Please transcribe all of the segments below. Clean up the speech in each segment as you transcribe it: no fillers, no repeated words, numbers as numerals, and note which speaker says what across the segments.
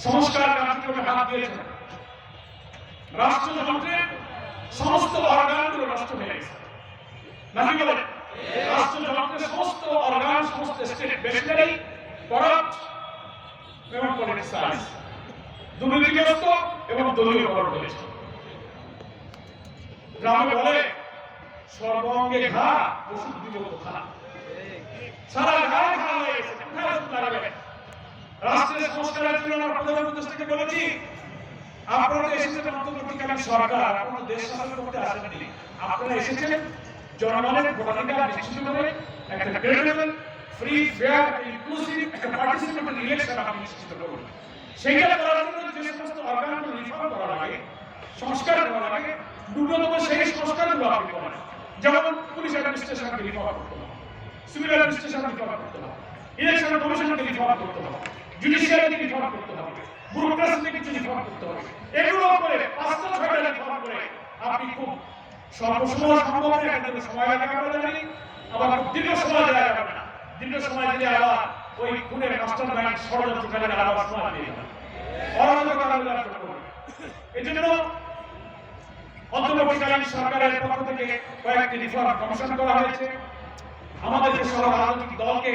Speaker 1: সংস্কার কার্যক্রমে হাত দিয়েছেন। রাষ্ট্রযন্ত্রের সমস্ত অর্গানগুলো নষ্ট হয়ে গেছে। নাকি বলেন? রাষ্ট্রযন্ত্রের সমস্ত অর্গান, সমস্ত স্টেট মেশিনারি করাপ্ট এবং পলিটিসাইজ, দুর্নীতিগ্রস্ত এবং দলীয়করণ হয়েছে। গ্রামে বলে সর্বঙ্গে ঘা, ওষুধ দিল কোথা। সারা গায়ে ঘা হয়ে গেছে, কোথায় ওষুধ লাগাবে? রাষ্ট্রের সংস্কারের জন্য আমরা প্রধান উপদেষ্টাকে বলেছি, আপনারা এসেছেন অন্তর্বর্তীকালীন সরকার, আপনারা দেশ শাসন করতে আসেননি। আপনারা এসেছেন জনগণের ভোটাধিকার নিশ্চিত করে একটা ক্রেডিবল, ফ্রি, ফেয়ার, ইনক্লুসিভ একটা পার্টিসিপেটরি ইলেকশন আপনি নিশ্চিত করুন। সেইটা করার জন্য যে সমস্ত অর্গানগুলো রিফর্ম করা লাগে, সংস্কার করা লাগে, ন্যূনতম সেই সংস্কারগুলো আপনি করেন। যেমন পুলিশ অ্যাডমিনিস্ট্রেশনকে রিফর্ম করতে হবে, সিভিল অ্যাডমিনিস্ট্রেশনকে রিফর্ম করতে হবে, ইলেকশন কমিশনকে রিফর্ম করতে হবে, জুডিশিয়ারিকে রিফর্ম করতে হবে, ব্যুরোক্রেসিতে কিছু রিফর্ম করতে হবে। এগুলো করে ৫-৬টা রিফর্ম করে আপনি খুব স্বল্প সময় সম্ভব একটা সময় লাগে আমরা জানি, আবার খুব দীর্ঘ সময় দেওয়া যাবে না। দীর্ঘ সময় দিলে আবার ওই খুনের মাস্টার মাইন্ড ষড়যন্ত্রকারীরা আবার সময় দিয়ে যাবে, অরাজকতা করবে। এই জন্য অন্তর্বর্তীকালীন সরকারের পক্ষ থেকে কয়েকটি রিফর্ম কমিশন করা হয়েছে। আমাদের সহ রাজনৈতিক দলকে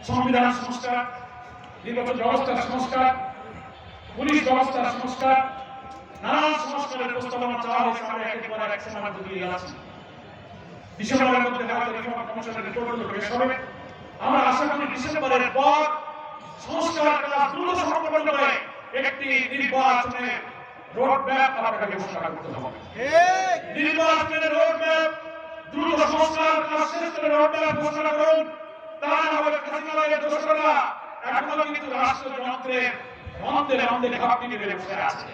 Speaker 1: সংবিধান সংস্কার, নির্বাচন ব্যবস্থার সংস্কার, পুলিশ ব্যবস্থার সংস্কার, নানান সংস্কারের প্রস্তাবনা চাওয়া হয়েছে। আমরা একের পর এক সময় দিয়ে যাচ্ছি। ডিসেম্বরের মধ্যে হয়তো রিফর্ম কমিশনের রিপোর্টগুলো পেশ হবে। আমরা আশা করি ডিসেম্বরের পর সংস্কার কাজ দ্রুত সম্পন্ন করে একটি নির্বাচনের রোড ম্যাপ আপনাকে ঘোষণা করতে হবে। নির্বাচনের রোড ম্যাপ দ্রুত সংস্কার কাজ শেষ করে রোড ম্যাপ ঘোষণা করুন। তা না হলে ফাঁসিবাদের দোষরা এখনো কিন্তু রাষ্ট্রযন্ত্রের মন্দের মন্দের ঘাপটি মেরে বসে আছে।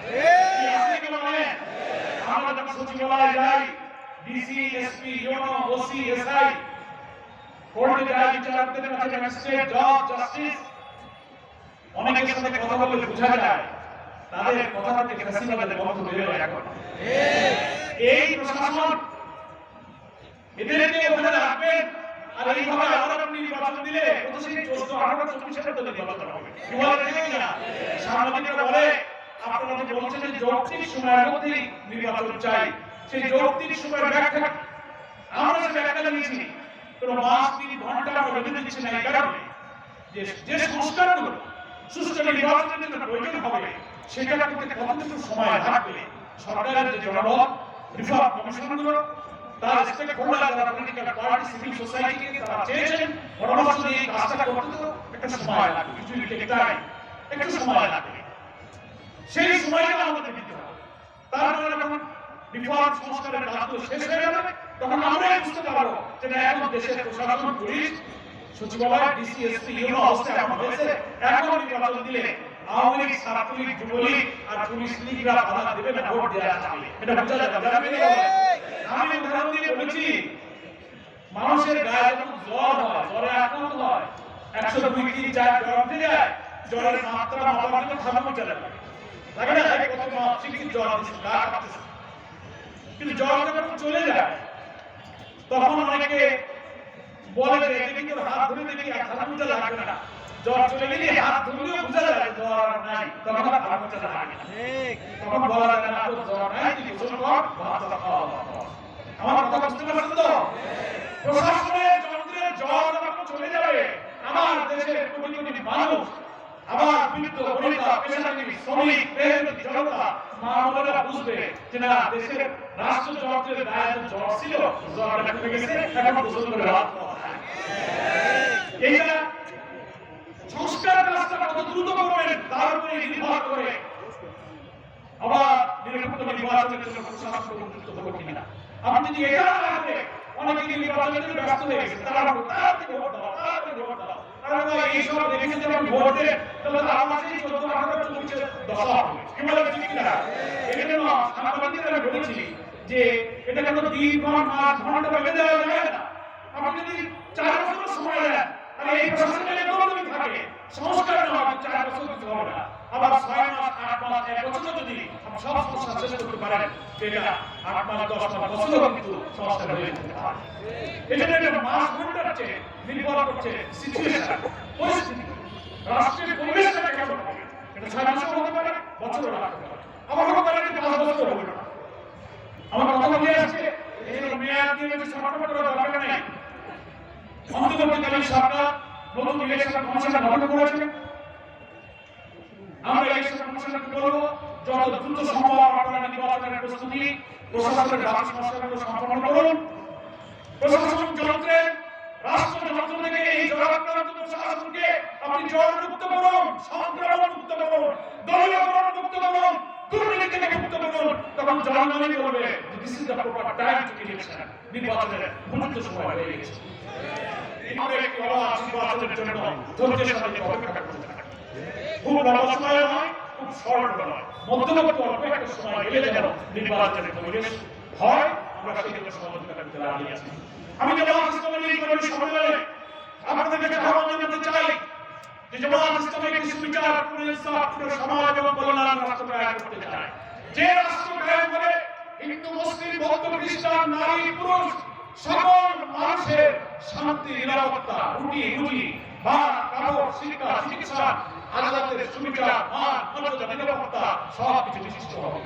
Speaker 1: আমরা যখন সচিবালয়ে যাই, DC, SP, UNO, OC, SI, কোর্টে যাই, বিচারকদের কাছে, ম্যাজিস্ট্রেট, জজ, জাস্টিস, অনেকের সাথে কথা বললে বোঝা যায় তাদের কথা থেকে ফাঁসিবাদের গন্ধ বেরোয় এখন। এই প্রশাসন এদেরকে ওখানে রাখবেন, আর এইভাবে আবার আপনি নির্বাচন দিলে কত সেই 14-18-24 তো নির্বাচন হবে। কি বলে দেখি না? সাংবাদিকরা বলে আপনারা যে বলছেন যে যৌক্তিক সময়ের মধ্যেই নির্বাচন চাই, সেই যৌক্তিক সময়ের ব্যাখ্যা আমরা সে ব্যাখ্যা নিয়েছি। কোনো মাস 3 ঘন্টা আমরা বেঁধে দিচ্ছি না এই কারণে যে সংস্কারগুলো সুষ্ঠু নির্বাচনের জন্য প্রয়োজন হবে সেটা করতে কতটুকু সময় লাগবে। সরকারের যে জনমত, রিফর্ম কমিশনগুলো, তার স্টেক হোল্ডার, যারা পলিটিক্যাল পার্টি, সিভিল সোসাইটি তারা চেয়েছেন পরামর্শ দিয়ে কাজটা করতে তো একটা সময় লাগবে, কিছু একটু সময় লাগবে। সেই সময়টা আমাদের দিতে হবে। তারপরে যখন রিফর্ম সংস্কারের কাজগুলো শেষ হয়ে যাবে তখন আমরাই বুঝতে পারবো যে এখন দেশের প্রশাসন, পুলিশ, সচিবালয়, ডিসি, এসপি, ইউনো অবস্থা এমন হয়েছে, এখন নির্বাচন দিলে আওয়ামী লীগ, ছাত্রলীগ, যুবলীগ আর পুলিশ লীগরা বাধা দেবে না, ভোট দেওয়া যাবে। এটা বোঝা যাবে। আমি উদাহরণ দিয়ে বলেছি, মানুষের গায়ে যখন জ্বর হয়, জ্বরে আক্রান্ত হয়, 102-3-4 জ্বর উঠে যায়, জ্বরের মাত্রা মাপার জন্য থার্মোমিটার লাগে না? কত মাত্রিক জ্বর দিচ্ছে, গা কাঁপতেছে। কিন্তু জ্বর যখন চলে যায় তখন অনেকে বলে যে দেখি তোর হাত ধরে দেখি থার্মোমিটার লাগবে না। জ্বর চলে গেলে হাত ধরলেও বোঝা যায় জ্বর নাই, তখন আর থার্মোমিটার লাগে না। তখন বলা যায় না তোর জ্বর নাই, তুই গোসল কর, ভাত খাওয়া। আমার কথা বুঝতে পারছেন তো? প্রশাসনের যন্ত্রের জ্বর যখন চলে যাবে, আমার দেশের কোটি কোটি মানুষ, আমার বৃদ্ধ, বনিতা, পেশাজীবী, শ্রমিক, মেহনতি জনতা, মা বোনেরা বুঝবে যে না, দেশের রাষ্ট্রযন্ত্রের গায়ে জ্বর ছিল, জ্বরটা কমে গেছে, এখন গোসল করে ভাত খাওয়া। এইটা সংস্কার কাজটা কত দ্রুত করবেন তার উপরে নির্ভর করে আবার নিরপেক্ষ নির্বাচনের জন্য প্রশাসন উপযুক্ত হবে কিনা। আপনি যদি এটা না রাখে অনেকে নির্বাচনের জন্য ব্যস্ত হয়ে গেছে, তারা তাড়াতাড়ি ভোট দাও। আর এইসব দেখে যদি আমি ভোট দেয় তাহলে তার মাঝেই 14-18-24 দশা হবে। কি বলে ঠিক কিনা? এই জন্য সাংবাদিকদের আমি বলেছি যে এটা কোনো দিন, মাস, ঘন্টা বেঁধে দেওয়া যাবে না। আপনি যদি 4 বছর সময় দেন আর এই প্রশাসনের একদমই থাকে, সংস্কার না হবে 4 বছর কিছু হবে না। আবার 6 মাস, 8 মাস, 1 বছর যদি সব সমস্যা শেষ করতে পারেন, এটা 8 মাস, 10 মাস, বছরও কিন্তু সংস্কার হয়ে যেতে পারে। এই জন্য এটা মাস ঘন্টার চেয়ে নির্ভর করছে সিচুয়েশন, পরিস্থিতি, রাষ্ট্রের পরিবেশটা কেমন হবে। বছর রাখতে পারে, আমার হতে পারে 5 বছর হবে না। আমার কথা বুঝে আসছে? এই জন্য মেয়াদ দিয়ে বেশি শর্টকাট করার দরকার নেই। অন্তর্বর্তীকালীন সরকার নতুন ইলেকশন কমিশন গঠন করেছে। আমরা ইলেকশন কমিশনকে বলবো যত দ্রুত সম্ভব আপনারা নির্বাচনের প্রস্তুতি প্রশাসনের দাবি সংস্কারগুলো সম্পন্ন করুন। প্রশাসন যন্ত্রের রাষ্ট্রযন্ত্র থেকে এই জড়াক্রান্ত প্রশাসনকে আপনি জড়মুক্ত করুন, সংক্রমণ মুক্ত করুন, দলীয়করণ মুক্ত করুন, দুর্নীতি থেকে মুক্ত করুন। তখন জনগণই বলবে this is the proper time to election. নির্বাচনের উপযুক্ত সময় হয়ে গেছে। আমরা একটি অবাধ নির্বাচনের জন্য ধৈর্যের সাথে অপেক্ষা করতে থাকি। খুব লম্বা সময় নয়, খুব শর্ট নয়, মধ্যবর্তী অল্প একটা সময় গেলে যেন নির্বাচনের পরিবেশ হয়, আমরা সেই জন্য সহযোগিতা করতে রাজি আছি। আমি জামায়াত ইসলামের এই কমিটি সম্মেলনে আপনাদেরকে আহ্বান জানাতে চাই যে জামায়াত ইসলামী কিছু বিচার করে ইনসাফপূর্ণ সমাজ এবং কল্যাণ রাষ্ট্র কায়েম করতে চায়। যে রাষ্ট্র কায়েম করে হিন্দু, মুসলিম, বৌদ্ধ, খ্রিস্টান, নারী, পুরুষ সকল মানুষের শান্তি, নিরাপত্তা, রুটি, ভাত, কাপড়, শিক্ষা, চিকিৎসা, আদালতের সুবিধা, মান, মর্যাদা, নিরাপত্তা সবকিছু নিশ্চিত হবে।